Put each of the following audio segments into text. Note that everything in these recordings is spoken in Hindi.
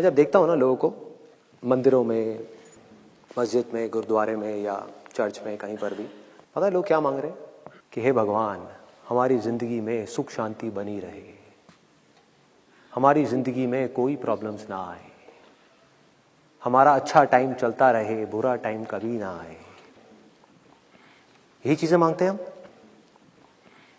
जब देखता हूँ ना लोगों को मंदिरों में, मस्जिद में, गुरुद्वारे में या चर्च में, कहीं पर भी, पता है लोग क्या मांग रहे हैं कि हे भगवान, हमारी जिंदगी में सुख शांति बनी रहे, हमारी जिंदगी में कोई प्रॉब्लम्स ना आए, हमारा अच्छा टाइम चलता रहे, बुरा टाइम कभी ना आए। यही चीजें मांगते हैं हम।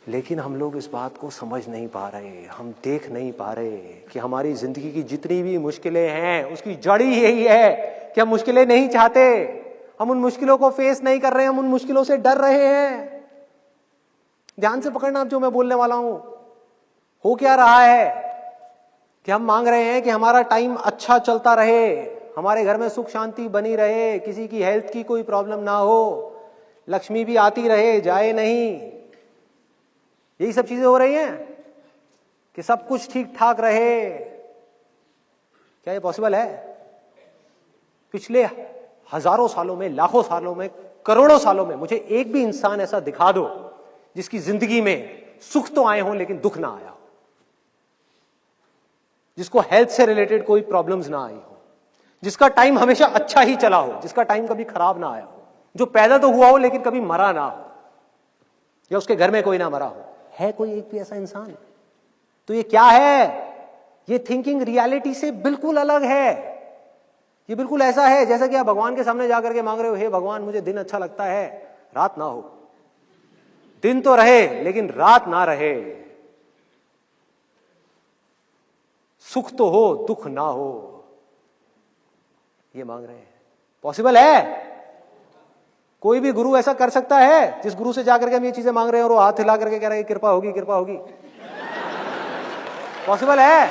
लेकिन हम लोग इस बात को समझ नहीं पा रहे, हम देख नहीं पा रहे कि हमारी जिंदगी की जितनी भी मुश्किलें हैं उसकी जड़ ही यही है कि हम मुश्किलें नहीं चाहते, हम उन मुश्किलों को फेस नहीं कर रहे, हम उन मुश्किलों से डर रहे हैं। ध्यान से पकड़ना आप जो मैं बोलने वाला हूं। हो क्या रहा है कि हम मांग रहे हैं कि हमारा टाइम अच्छा चलता रहे, हमारे घर में सुख शांति बनी रहे, किसी की हेल्थ की कोई प्रॉब्लम ना हो, लक्ष्मी भी आती रहे, जाए नहीं। यही सब चीजें हो रही हैं कि सब कुछ ठीक ठाक रहे। क्या ये पॉसिबल है? पिछले हजारों सालों में, लाखों सालों में, करोड़ों सालों में मुझे एक भी इंसान ऐसा दिखा दो जिसकी जिंदगी में सुख तो आए हों लेकिन दुख ना आया हो, जिसको हेल्थ से रिलेटेड कोई प्रॉब्लम्स ना आई हो, जिसका टाइम हमेशा अच्छा ही चला हो, जिसका टाइम कभी खराब ना आया हो, जो पैदा तो हुआ हो लेकिन कभी मरा ना हो, या उसके घर में कोई ना मरा हो। है कोई एक भी ऐसा इंसान? तो ये क्या है? ये थिंकिंग रियलिटी से बिल्कुल अलग है। ये बिल्कुल ऐसा है जैसा कि आप भगवान के सामने जाकर के मांग रहे हो, हे भगवान मुझे दिन अच्छा लगता है, रात ना हो। दिन तो रहे लेकिन रात ना रहे, सुख तो हो दुख ना हो, ये मांग रहे हैं। पॉसिबल है? कोई भी गुरु ऐसा कर सकता है जिस गुरु से जाकर के हम ये चीजें मांग रहे हैं और वो हाथ हिला करके कह रहे हैं कृपा होगी कृपा होगी? पॉसिबल है?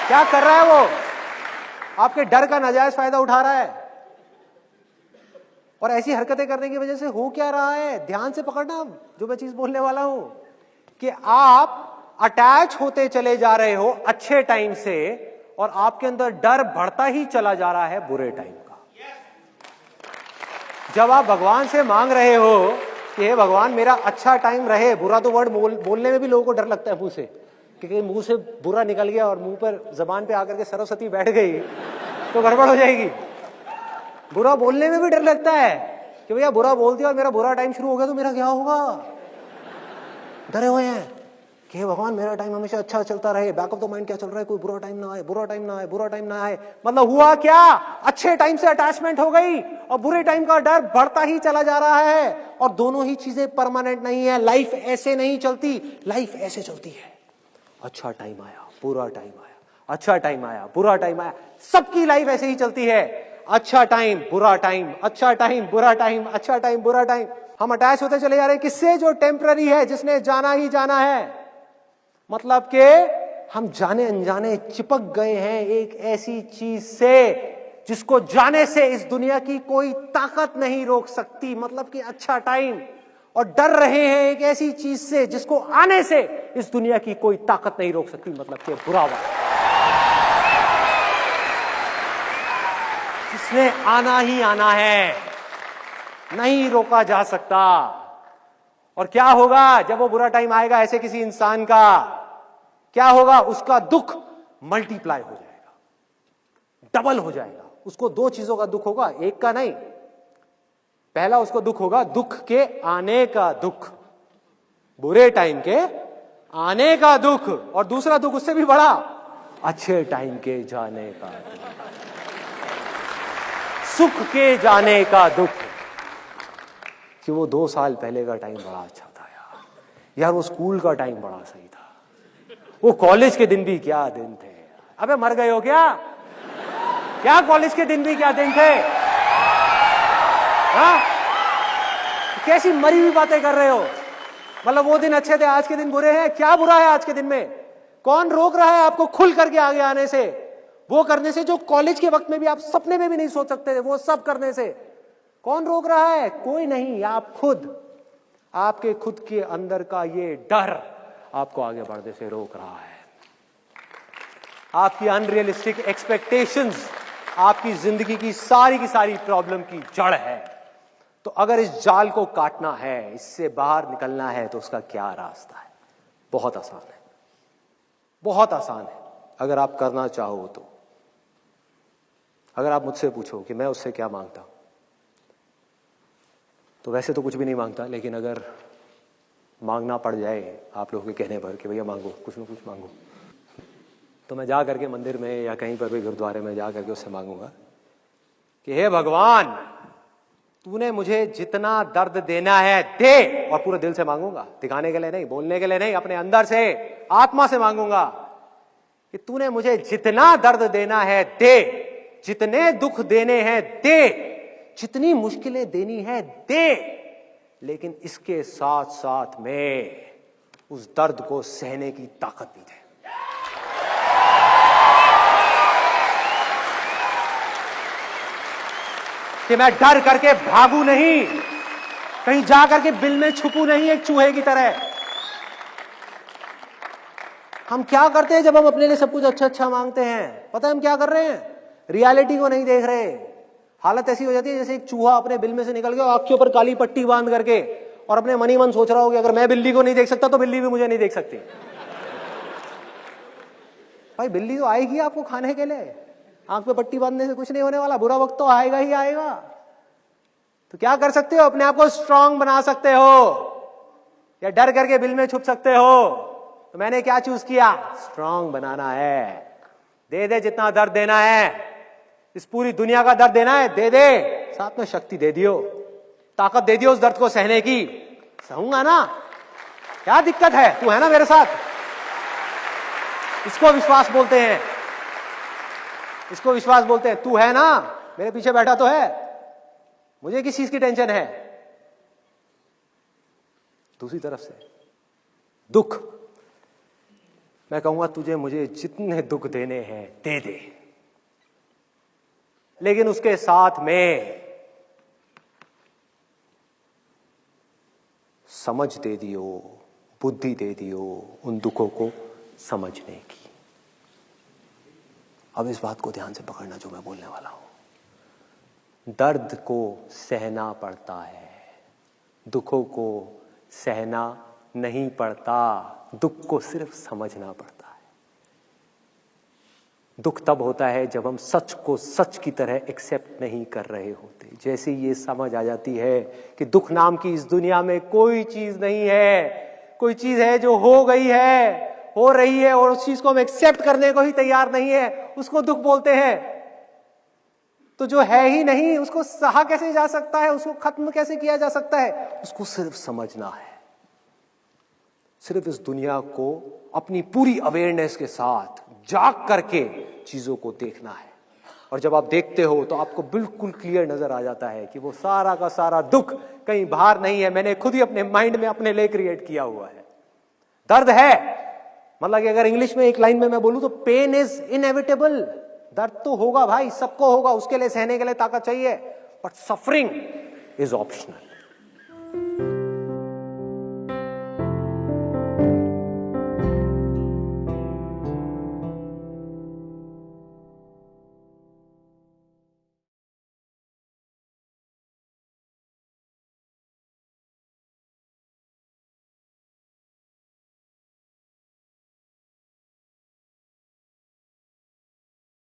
क्या कर रहा है वो? आपके डर का नाजायज फायदा उठा रहा है। और ऐसी हरकतें करने की वजह से हो क्या रहा है? ध्यान से पकड़ना जो मैं चीज बोलने वाला हूं कि आप अटैच होते चले जा रहे हो अच्छे टाइम से और आपके अंदर डर बढ़ता ही चला जा रहा है बुरे टाइम का। जब आप भगवान से मांग रहे हो कि हे भगवान मेरा अच्छा टाइम रहे, बुरा तो वर्ड बोलने में भी लोगों को डर लगता है मुंह से, क्योंकि मुंह से बुरा निकल गया और मुंह पर जबान पे आकर के सरस्वती बैठ गई तो गड़बड़ हो जाएगी। बुरा बोलने में भी डर लगता है कि भैया बुरा बोल दिया और मेरा बुरा टाइम शुरू हो गया तो मेरा क्या होगा। डरे हुए हैं कि हे भगवान मेरा टाइम हमेशा अच्छा चलता रहे, बैक ऑफ द माइंड क्या चल रहा है, कोई बुरा टाइम ना आए, बुरा टाइम ना आए, बुरा टाइम ना आए। मतलब हुआ क्या? अच्छे टाइम से अटैचमेंट हो गई और बुरे टाइम का डर बढ़ता ही चला जा रहा है। और दोनों ही चीजें परमानेंट नहीं है। लाइफ ऐसे नहीं चलती, लाइफ ऐसे चलती है। अच्छा टाइम आया, बुरा टाइम आया, अच्छा टाइम आया, बुरा टाइम आया। सबकी लाइफ ऐसे ही चलती है। अच्छा टाइम, बुरा टाइम, अच्छा टाइम, बुरा टाइम, अच्छा टाइम, बुरा टाइम। हम अटैच होते चले जा रहे हैं किससे? जो टेम्पररी है, जिसने जाना ही जाना है। मतलब कि हम जाने अनजाने चिपक गए हैं एक ऐसी चीज से जिसको जाने से इस दुनिया की कोई ताकत नहीं रोक सकती। मतलब कि अच्छा टाइम, और डर रहे हैं एक ऐसी चीज से जिसको आने से इस दुनिया की कोई ताकत नहीं रोक सकती। मतलब कि बुरा वक्त, जिसने आना ही आना है, नहीं रोका जा सकता। और क्या होगा जब वो बुरा टाइम आएगा ऐसे किसी इंसान का? क्या होगा? उसका दुख मल्टीप्लाई हो जाएगा, डबल हो जाएगा। उसको दो चीजों का दुख होगा, एक का नहीं। पहला उसको दुख होगा दुख के आने का दुख, बुरे टाइम के आने का दुख, और दूसरा दुख उससे भी बड़ा, अच्छे टाइम के जाने का दुख, सुख के जाने का दुख। कि वो 2 साल पहले का टाइम बड़ा अच्छा था यार, वो स्कूल का टाइम बड़ा सही था, वो कॉलेज के दिन भी क्या दिन थे। अबे मर गए हो क्या? क्या कॉलेज के दिन भी क्या दिन थे? हाँ? कैसी मरी हुई बातें कर रहे हो? मतलब वो दिन अच्छे थे, आज के दिन बुरे हैं। क्या बुरा है आज के दिन में? कौन रोक रहा है आपको खुल करके आगे आने से, वो करने से जो कॉलेज के वक्त में भी आप सपने में भी नहीं सोच सकते थे, वो सब करने से? कौन रोक रहा है? कोई नहीं, आप खुद। आपके खुद के अंदर का ये डर आपको आगे बढ़ने से रोक रहा है। आपकी अनरियलिस्टिक एक्सपेक्टेशंस आपकी जिंदगी की सारी प्रॉब्लम की जड़ है। तो अगर इस जाल को काटना है, इससे बाहर निकलना है, तो उसका क्या रास्ता है? बहुत आसान है, बहुत आसान है। अगर आप करना चाहो तो। अगर आप मुझसे पूछो कि मैं उससे क्या मांगता, तो वैसे तो कुछ भी नहीं मांगता, लेकिन अगर मांगना पड़ जाए आप लोगों के कहने पर कि भैया मांगो, कुछ ना कुछ मांगो, तो मैं जा करके मंदिर में या कहीं पर भी गुरुद्वारे में जा करके उससे मांगूंगा कि हे भगवान, तूने मुझे जितना दर्द देना है दे। और पूरे दिल से मांगूंगा, दिखाने के लिए नहीं, बोलने के लिए नहीं, अपने अंदर से, आत्मा से मांगूंगा कि तूने मुझे जितना दर्द देना है दे, जितने दुख देने हैं दे, जितनी मुश्किलें देनी है दे, लेकिन इसके साथ साथ में उस दर्द को सहने की ताकत भी दे। कि मैं डर करके भागू नहीं, कहीं जा करके बिल में छुपू नहीं एक चूहे की तरह। हम क्या करते हैं जब हम अपने लिए सब कुछ अच्छा अच्छा मांगते हैं? पता है हम क्या कर रहे हैं? रियलिटी को नहीं देख रहे। हालत ऐसी हो जाती है जैसे एक चूहा अपने बिल में से निकल गया, आंख के ऊपर काली पट्टी बांध करके, और अपने मन ही मन सोच रहा हो कि अगर मैं बिल्ली को नहीं देख सकता तो बिल्ली भी मुझे नहीं देख सकती। भाई बिल्ली तो आएगी आपको खाने के लिए, आंख पे पट्टी बांधने से कुछ नहीं होने वाला, बुरा वक्त तो आएगा ही आएगा। तो क्या कर सकते हो? अपने आप को स्ट्रांग बना सकते हो, या डर करके बिल में छुप सकते हो। तो मैंने क्या चूज किया? स्ट्रांग बनाना है। दे दे जितना दर्द देना है, इस पूरी दुनिया का दर्द देना है दे दे, साथ में शक्ति दे दियो, ताकत दे दियो उस दर्द को सहने की। सहूंगा ना, क्या दिक्कत है? तू है ना मेरे साथ। इसको विश्वास बोलते हैं, इसको विश्वास बोलते हैं। तू है ना, मेरे पीछे बैठा तो है, मुझे किस चीज की टेंशन है? दूसरी तरफ से दुख, मैं कहूंगा तुझे मुझे जितने दुख देने हैं दे दे, लेकिन उसके साथ में समझ दे दियो, बुद्धि दे दियो उन दुखों को समझने की। अब इस बात को ध्यान से पकड़ना जो मैं बोलने वाला हूं। दर्द को सहना पड़ता है, दुखों को सहना नहीं पड़ता, दुख को सिर्फ समझना पड़ता है। दुख तब होता है जब हम सच को सच की तरह एक्सेप्ट नहीं कर रहे होते। जैसे ये समझ आ जाती है कि दुख नाम की इस दुनिया में कोई चीज नहीं है, कोई चीज है जो हो गई है, हो रही है, और उस चीज को हम एक्सेप्ट करने को ही तैयार नहीं है, उसको दुख बोलते हैं। तो जो है ही नहीं उसको सहा कैसे जा सकता है, उसको खत्म कैसे किया जा सकता है? उसको सिर्फ समझना है, सिर्फ इस दुनिया को अपनी पूरी अवेयरनेस के साथ जाग करके चीजों को देखना है। और जब आप देखते हो तो आपको बिल्कुल क्लियर नजर आ जाता है कि वो सारा का सारा दुख कहीं बाहर नहीं है, मैंने खुद ही अपने माइंड में अपने लिए क्रिएट किया हुआ है। दर्द है, मतलब कि अगर इंग्लिश में एक लाइन में मैं बोलूं तो पेन इज इनएविटेबल। दर्द तो होगा भाई, सबको होगा, उसके लिए सहने के लिए ताकत चाहिए, बट सफरिंग इज ऑप्शनल।